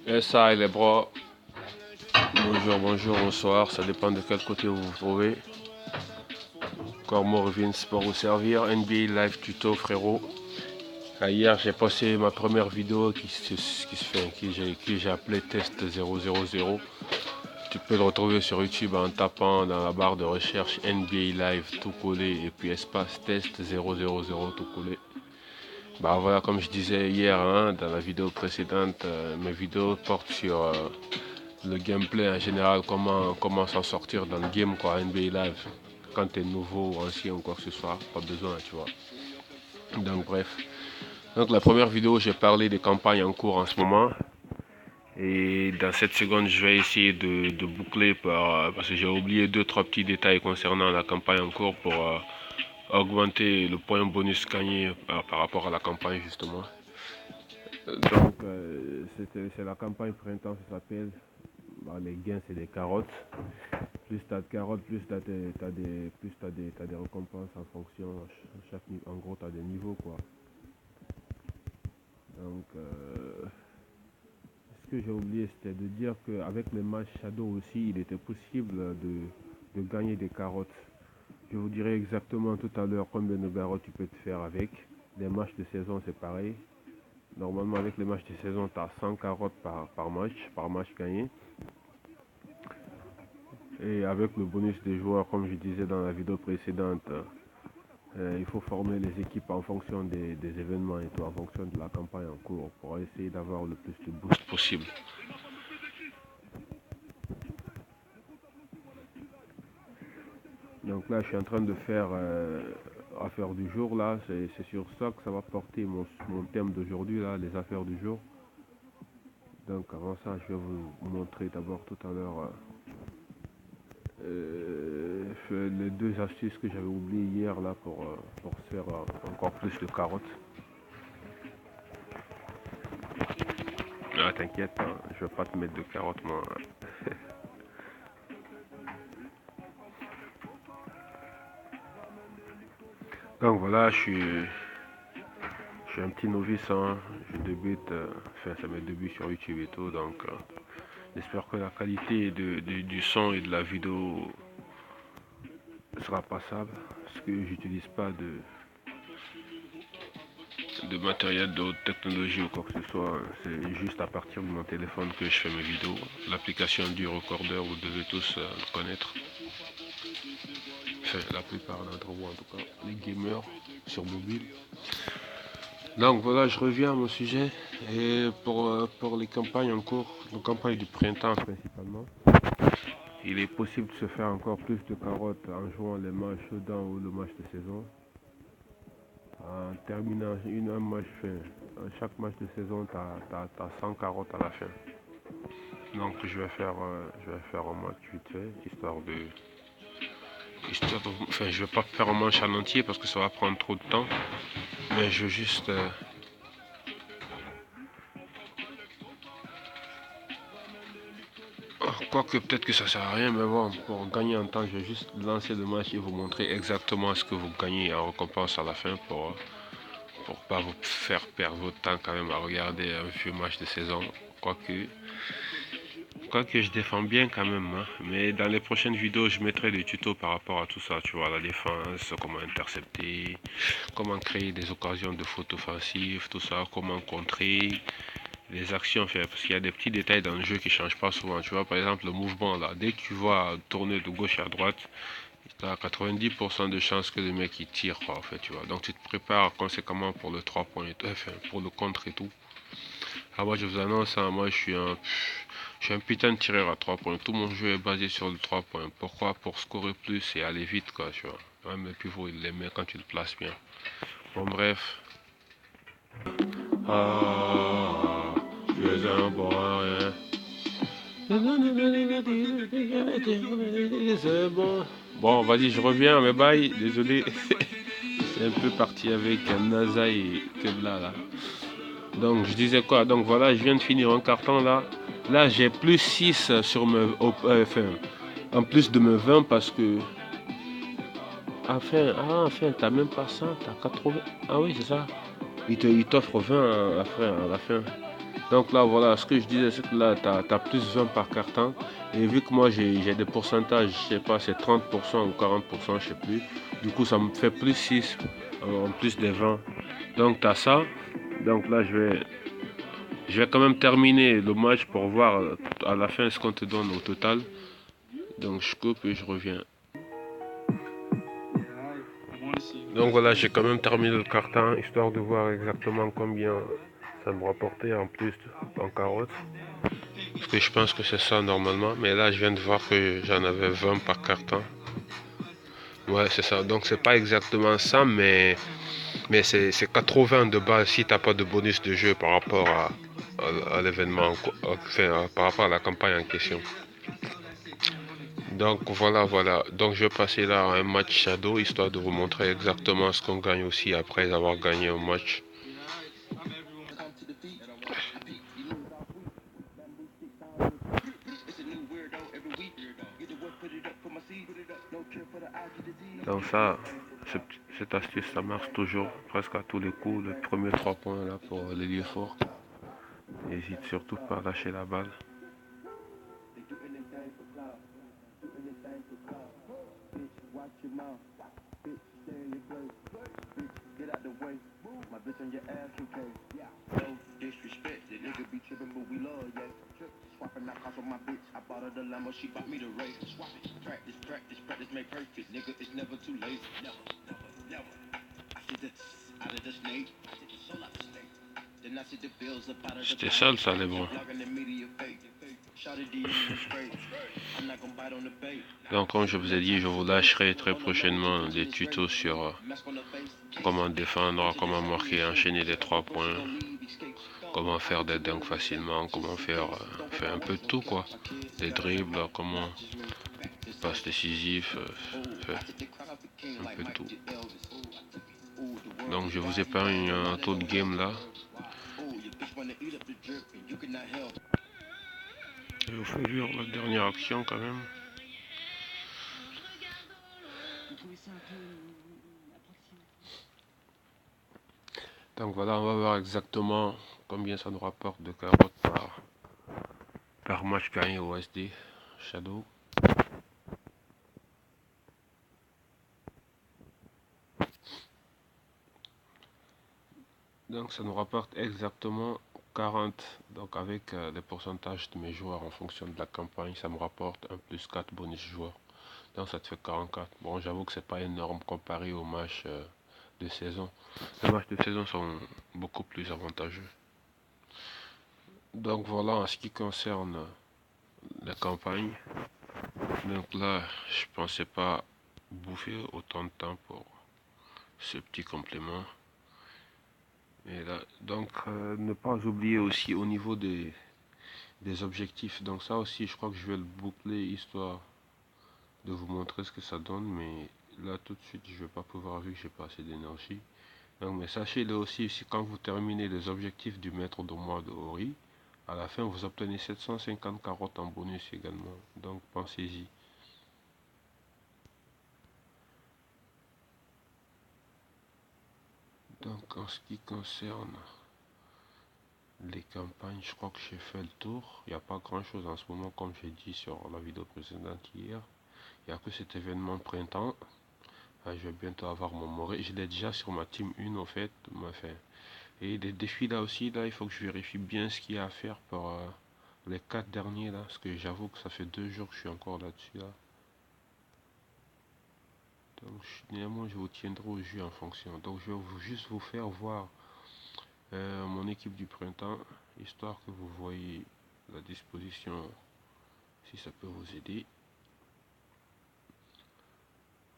Et ça, et les bras. Bonjour, bonjour, bonsoir. Ça dépend de quel côté vous vous trouvez. Encore Morvin Sport vous servir. NBA Live Tuto, frérot. Hier, j'ai passé ma première vidéo que j'ai appelé Test 000. Tu peux le retrouver sur YouTube en tapant dans la barre de recherche NBA Live tout collé et puis espace Test 000 tout collé. Bah voilà, comme je disais hier hein, dans la vidéo précédente, mes vidéos portent sur le gameplay en général, comment s'en sortir dans le game quoi, NBA Live. Quand tu es nouveau ou ancien ou quoi que ce soit, pas besoin, tu vois. Donc bref. Donc la première vidéo, j'ai parlé des campagnes en cours en ce moment. Et dans cette seconde, je vais essayer de boucler parce que j'ai oublié 2-3 petits détails concernant la campagne en cours pour augmenter le point bonus gagné par rapport à la campagne justement. Donc c'est la campagne printemps, ça s'appelle. Bah, les gains c'est des carottes. Plus tu as de carottes, plus tu as des récompenses en fonction. En gros, tu as des niveaux quoi. Donc ce que j'ai oublié c'était de dire qu'avec les matchs Shadow aussi, il était possible de gagner des carottes. Je vous dirai exactement tout à l'heure combien de carottes tu peux te faire avec. Les matchs de saison c'est pareil. Normalement avec les matchs de saison tu as 100 carottes par match gagné. Et avec le bonus des joueurs, comme je disais dans la vidéo précédente, il faut former les équipes en fonction des événements et tout, en fonction de la campagne en cours, pour essayer d'avoir le plus de boost possible. Donc là, je suis en train de faire affaires du jour, là, c'est sur ça que ça va porter mon thème d'aujourd'hui, là, les affaires du jour. Donc avant ça, je vais vous montrer d'abord tout à l'heure les deux astuces que j'avais oubliées hier là pour se faire encore plus de carottes. Ah t'inquiète, hein, je vais pas te mettre de carottes moi. Donc voilà, je suis un petit novice, hein. Je débute, enfin c'est mes débuts sur YouTube et tout, donc j'espère que la qualité du son et de la vidéo sera passable, parce que j'utilise pas de matériel de haute technologie ou quoi que ce soit, c'est juste à partir de mon téléphone que je fais mes vidéos. L'application du recorder, vous devez tous le connaître. Enfin, la plupart d'entre vous en tout cas, les gamers sur mobile. Donc voilà, je reviens à mon sujet. Et pour les campagnes en cours, les campagnes du printemps principalement, il est possible de se faire encore plus de carottes en jouant les matchs dedans ou le match de saison. En terminant un match fin, chaque match de saison, tu as 100 carottes à la fin. Donc je vais faire un match vite fait, enfin je vais pas faire un match en entier parce que ça va prendre trop de temps. Mais je veux juste quoique peut-être que ça sert à rien, mais bon, pour gagner en temps, je vais juste lancer le match et vous montrer exactement ce que vous gagnez en récompense à la fin pour pas vous faire perdre votre temps quand même à regarder un vieux match de saison. Quoique je défends bien quand même, hein. Mais dans les prochaines vidéos, je mettrai des tutos par rapport à tout ça, tu vois, la défense, comment intercepter, comment créer des occasions de faute offensive, tout ça, comment contrer, les actions, enfin, parce qu'il y a des petits détails dans le jeu qui ne changent pas souvent, tu vois, par exemple, le mouvement, là, dès que tu vois tourner de gauche à droite, tu as 90% de chances que le mec il tire, quoi, en fait, tu vois. Donc tu te prépares conséquemment pour le 3 points, enfin, pour le contre et tout. Ah, moi, je vous annonce, hein, moi, je suis un putain de tireur à 3 points. Tout mon jeu est basé sur le 3 points. Pourquoi? Pour scorer plus et aller vite, quoi, tu vois. Même le pivot, il les met quand tu le places bien. Bon, bref. Ah, tu es un bon rien. C'est bon. Bon, vas-y, je reviens, mais bye. Désolé. C'est un peu parti avec NASA et Kebla, là. Donc, je disais quoi? Donc, voilà, je viens de finir un carton, là. Là, j'ai plus 6 sur enfin, en plus de mes 20 parce que. Enfin, t'as même pas 100, t'as 80. Ah oui, c'est ça. Il t'offre 20 à la fin. Donc là, voilà, ce que je disais, c'est que là, tu as plus 20 par carton. Et vu que moi, j'ai des pourcentages, je sais pas, c'est 30% ou 40%, je sais plus. Du coup, ça me fait plus 6 en plus des 20. Donc, tu as ça. Donc là, je vais quand même terminer le match pour voir à la fin ce qu'on te donne au total. Donc, je coupe et je reviens. Donc voilà, j'ai quand même terminé le carton, histoire de voir exactement combien ça me rapportait en plus en carottes. Parce que je pense que c'est ça normalement. Mais là, je viens de voir que j'en avais 20 par carton. Ouais, c'est ça. Donc, c'est pas exactement ça, mais c'est 80 de base si t'as pas de bonus de jeu par rapport à l'événement, enfin, par rapport à la campagne en question. Donc, voilà. Donc, je vais passer là à un match shadow, histoire de vous montrer exactement ce qu'on gagne aussi après avoir gagné un match. Donc ça, cette astuce, ça marche toujours, presque à tous les coups. Le premier 3 points là pour les lieux forts. N'hésite surtout pas à lâcher la balle. C'était sale ça les bras. Donc comme je vous ai dit, je vous lâcherai très prochainement des tutos sur comment défendre, comment marquer, enchaîner les 3 points, comment faire des dunks facilement, comment faire un peu de tout quoi. Des dribbles, comment passe décisif, un peu de tout. Donc je vous épargne un taux de game là. Je vous fais voir la dernière action quand même. Donc voilà, on va voir exactement combien ça nous rapporte de carottes par match gagné au SD Shadow. Donc ça nous rapporte exactement 40. Donc avec les pourcentages de mes joueurs en fonction de la campagne, ça me rapporte un plus 4 bonus joueurs. Donc ça te fait 44. Bon, j'avoue que c'est pas énorme comparé aux matchs de saison. Les matchs de saison sont beaucoup plus avantageux. Donc voilà en ce qui concerne la campagne. Donc là, je pensais pas bouffer autant de temps pour ce petit complément. Et là, donc ne pas oublier aussi au niveau des objectifs. Donc ça aussi, je crois que je vais le boucler histoire de vous montrer ce que ça donne. Mais là, tout de suite, je vais pas pouvoir vu que j'ai pas assez d'énergie. Donc, mais sachez-le aussi, si quand vous terminez les objectifs du maître de mois de Ori, à la fin, vous obtenez 750 carottes en bonus également. Donc, pensez-y. Donc, en ce qui concerne les campagnes, je crois que j'ai fait le tour. Il n'y a pas grand chose en ce moment, comme j'ai dit sur la vidéo précédente hier. Il n'y a que cet événement de printemps. Je vais bientôt avoir mon moré. Je l'ai déjà sur ma team 1 en fait. Et les défis là aussi, là, il faut que je vérifie bien ce qu'il y a à faire pour les 4 derniers là. Parce que j'avoue que ça fait 2 jours que je suis encore là-dessus là. Donc finalement je vous tiendrai au jus en fonction. Donc je vais juste vous faire voir mon équipe du printemps, histoire que vous voyez la disposition, si ça peut vous aider.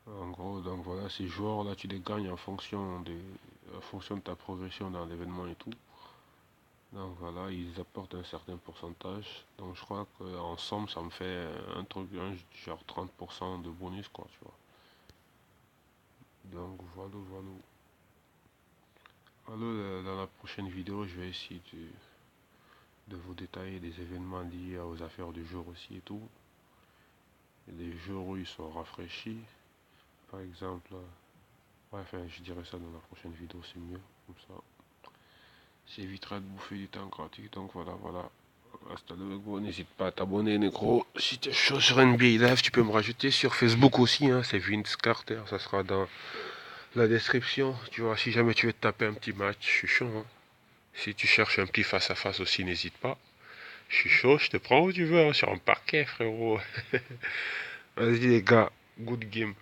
En gros, donc voilà, ces joueurs là, tu les gagnes en fonction de ta progression dans l'événement et tout. Donc voilà, ils apportent un certain pourcentage. Donc je crois qu'ensemble, ça me fait un truc, genre 30% de bonus, quoi, tu vois. Donc voilà. Alors, dans la prochaine vidéo, je vais essayer de vous détailler des événements liés aux affaires du jour aussi et tout. Et les jours où ils sont rafraîchis. Par exemple, ouais, enfin, je dirais ça dans la prochaine vidéo, c'est mieux, comme ça. Ça évitera de bouffer du temps gratuit. Donc voilà, voilà. Hasta luego. N'hésite pas à t'abonner, négro. Si t'es chaud sur NBA Live, tu peux me rajouter sur Facebook aussi. Hein. C'est Vince Carter. Ça sera dans la description. Tu vois, si jamais tu veux te taper un petit match, je suis chaud. Hein. Si tu cherches un petit face-à-face aussi, n'hésite pas. Je suis chaud, je te prends où tu veux, hein, sur un parquet, frérot. Vas-y les gars, good game.